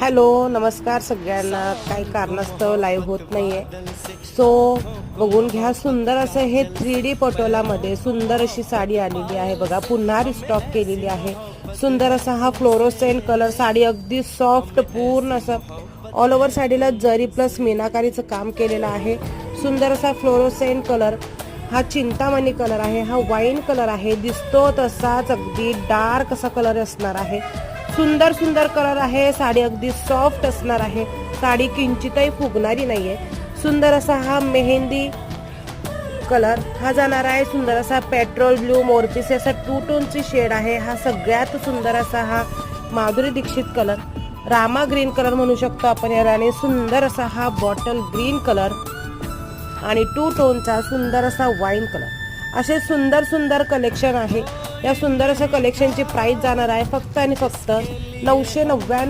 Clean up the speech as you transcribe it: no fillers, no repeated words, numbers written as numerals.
Hello नमस्कार सगळ्यांना. काही कारणास्तव लाईव्ह होत नाहीये, सो बघून घ्या. सुंदर असं हे 3D पटोलामध्ये सुंदर अशी साडी आलेली आहे बघा. पुन्हा रिस्टॉक केलेली आहे. सुंदर असा हा फ्लोरोसेंट कलर. साडी अगदी सॉफ्ट, पूर्ण असं ऑल ओव्हर साडीला जरी प्लस मीनाकारीचं काम केलेलं आहे. सुंदर असा फ्लोरोसेंट कलर. हा चिंतामणी कलर आहे, हा वाईन कलर आहे. दिसतो तसाच अगदी डार्क असा कलर असणार आहे. सुंदर सुंदर कलर आहे. साडी अगदी सॉफ्ट असणार आहे. साडी किंचितही फुगणारी नाहीये. सुंदर असा हा मेहंदी कलर हा जाणार आहे. सुंदर असा पेट्रोल ब्लू मोरपिसी असा 2 टोनची शेड आहे. हा सगळ्यात सुंदर असा हा Madhuri Dixit colour, Rama green colour म्हणू शकतो आपण याला. आणि सुंदर असा हा बॉटल ग्रीन कलर आणि 2 टोनचा सुंदर असा वाईन कलर. असे सुंदर सुंदर कलेक्शन आहे. या सुंदर अशा कलेक्शनची प्राइस जाणार आहे फक्त आणि फक्त 999